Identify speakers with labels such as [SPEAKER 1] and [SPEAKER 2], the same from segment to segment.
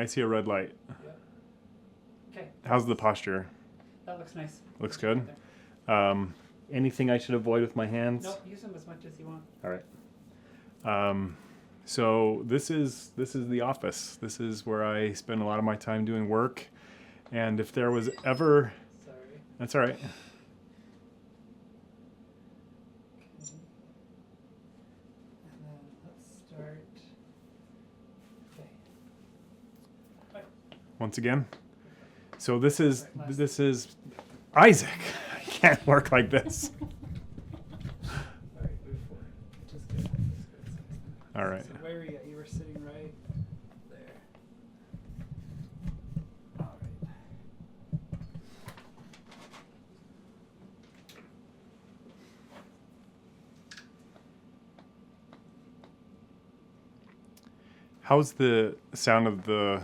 [SPEAKER 1] I see a red light.
[SPEAKER 2] Yep. Okay.
[SPEAKER 1] How's the posture?
[SPEAKER 2] That looks nice.
[SPEAKER 1] Looks good. Anything I should avoid with my hands?
[SPEAKER 2] Nope, use them as much as you want.
[SPEAKER 1] All right. So this is the office. This is where I spend a lot of my time doing work. And if there was ever...
[SPEAKER 2] Sorry.
[SPEAKER 1] That's all right.
[SPEAKER 2] Okay. And then let's start. Okay. Bye.
[SPEAKER 1] Once again. So this is Isaac. I can't work like this.
[SPEAKER 2] All right, move forward. Just good. Just good.
[SPEAKER 1] All right.
[SPEAKER 2] So where were you at? You were sitting right there. All right.
[SPEAKER 1] How's the sound of the...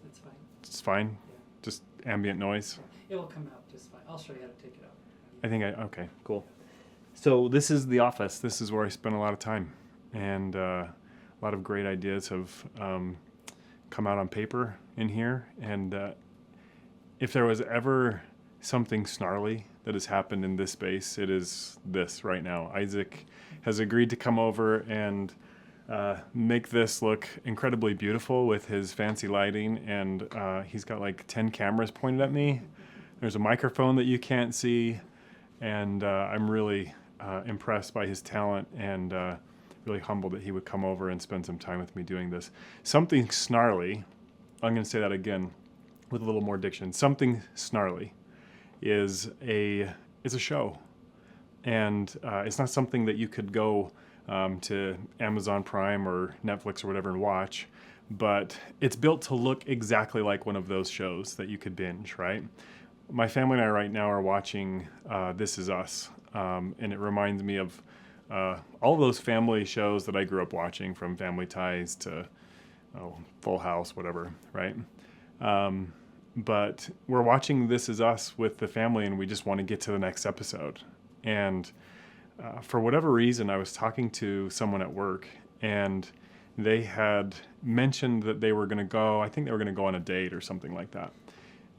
[SPEAKER 2] That's fine.
[SPEAKER 1] It's fine?
[SPEAKER 2] Yeah.
[SPEAKER 1] Just ambient noise?
[SPEAKER 2] It will come out just fine. I'll show you how to take it out.
[SPEAKER 1] Okay, cool. So this is the office. This is where I spend a lot of time. And a lot of great ideas have come out on paper in here. And if there was ever something snarly that has happened in this space, it is this right now. Isaac has agreed to come over and make this look incredibly beautiful with his fancy lighting. And he's got like 10 cameras pointed at me. There's a microphone that you can't see. And I'm really impressed by his talent and really humbled that he would come over and spend some time with me doing this. Something Snarrly, I'm going to say that again with a little more diction. Something Snarrly is a show. And it's not something that you could go to Amazon Prime or Netflix or whatever and watch, but it's built to look exactly like one of those shows that you could binge, right? My family and I right now are watching This Is Us, and it reminds me of all of those family shows that I grew up watching, from Family Ties to Full House, whatever, right? But we're watching This Is Us with the family, and we just want to get to the next episode. And for whatever reason, I was talking to someone at work, and they had mentioned that they were going to go, I think they were going to go on a date or something like that.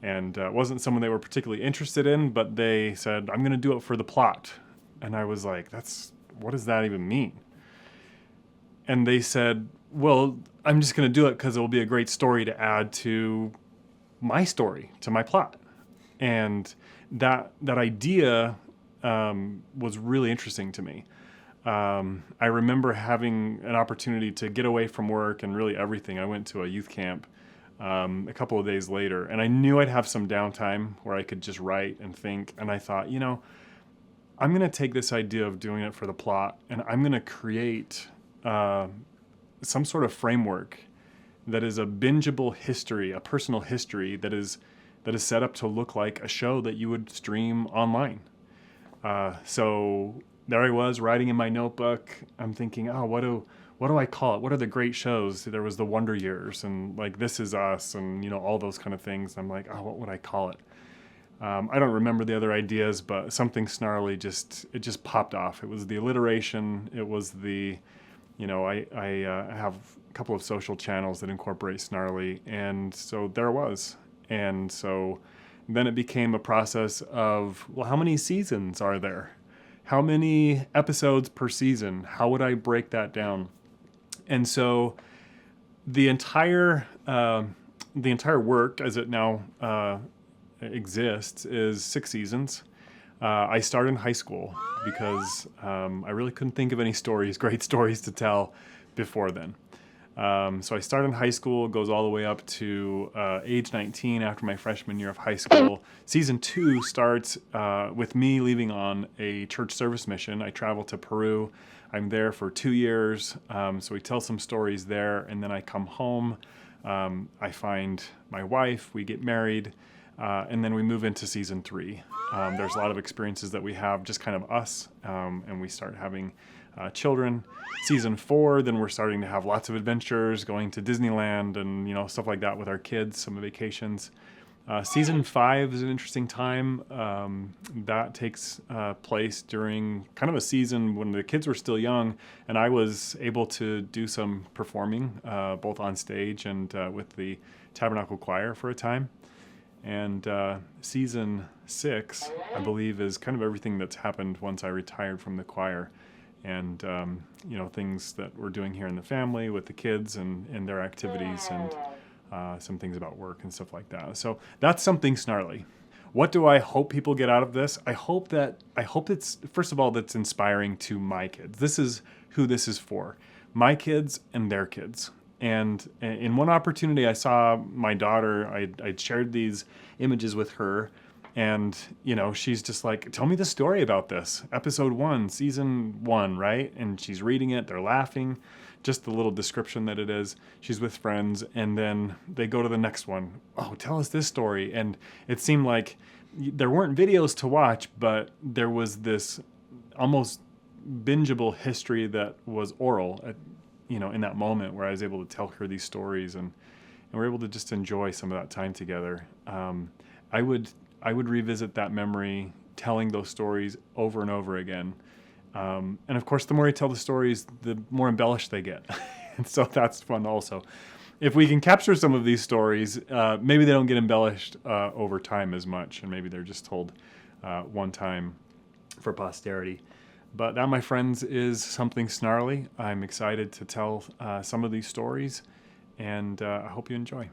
[SPEAKER 1] And it wasn't someone they were particularly interested in, but they said, I'm going to do it for the plot. And I was like, what does that even mean? And they said, well, I'm just going to do it because it will be a great story to add to my story, to my plot. And that idea was really interesting to me. I remember having an opportunity to get away from work and really everything. I went to a youth camp a couple of days later, and I knew I'd have some downtime where I could just write and think. And I thought, I'm going to take this idea of doing it for the plot, and I'm going to create some sort of framework that is a bingeable history, a personal history that is set up to look like a show that you would stream online. So there I was writing in my notebook. I'm thinking, what do I call it? What are the great shows? There was the Wonder Years and like This Is Us and all those kind of things. I'm like, what would I call it? I don't remember the other ideas, but Something Snarrly just popped off. It was the alliteration. It was the, I have a couple of social channels that incorporate Snarrly, and so there it was. And so then it became a process of, well, how many seasons are there? How many episodes per season? How would I break that down? And so the entire work as it now exists is 6 seasons. I started in high school because I really couldn't think of any great stories to tell before then. So I started in high school, goes all the way up to age 19 after my freshman year of high school. Season 2 starts with me leaving on a church service mission. I travel to Peru. I'm there for 2 years. So we tell some stories there, and then I come home. I find my wife, we get married, and then we move into season 3. There's a lot of experiences that we have, just kind of us, and we start having children. Season 4, then we're starting to have lots of adventures, going to Disneyland and stuff like that with our kids, some vacations. Season 5 is an interesting time. That takes place during kind of a season when the kids were still young, and I was able to do some performing, both on stage and with the Tabernacle Choir for a time. And season 6, I believe, is kind of everything that's happened once I retired from the choir. And, things that we're doing here in the family with the kids and their activities, and some things about work and stuff like that. So that's Something Snarrly. What do I hope people get out of this? I hope it's, first of all, that's inspiring to my kids. This is who this is for. My kids and their kids. And in one opportunity, I saw my daughter, I'd shared these images with her, and, she's just like, tell me the story about this. Episode 1, season 1, right? And she's reading it, they're laughing, just the little description that it is. She's with friends, and then they go to the next one. Oh, tell us this story. And it seemed like there weren't videos to watch, but there was this almost bingeable history that was oral, in that moment where I was able to tell her these stories, and we're able to just enjoy some of that time together. I would revisit that memory, telling those stories over and over again. And of course, the more you tell the stories, the more embellished they get. And so that's fun also. If we can capture some of these stories, maybe they don't get embellished over time as much, and maybe they're just told one time for posterity. But that, my friends, is Something Snarrly. I'm excited to tell some of these stories, and I hope you enjoy.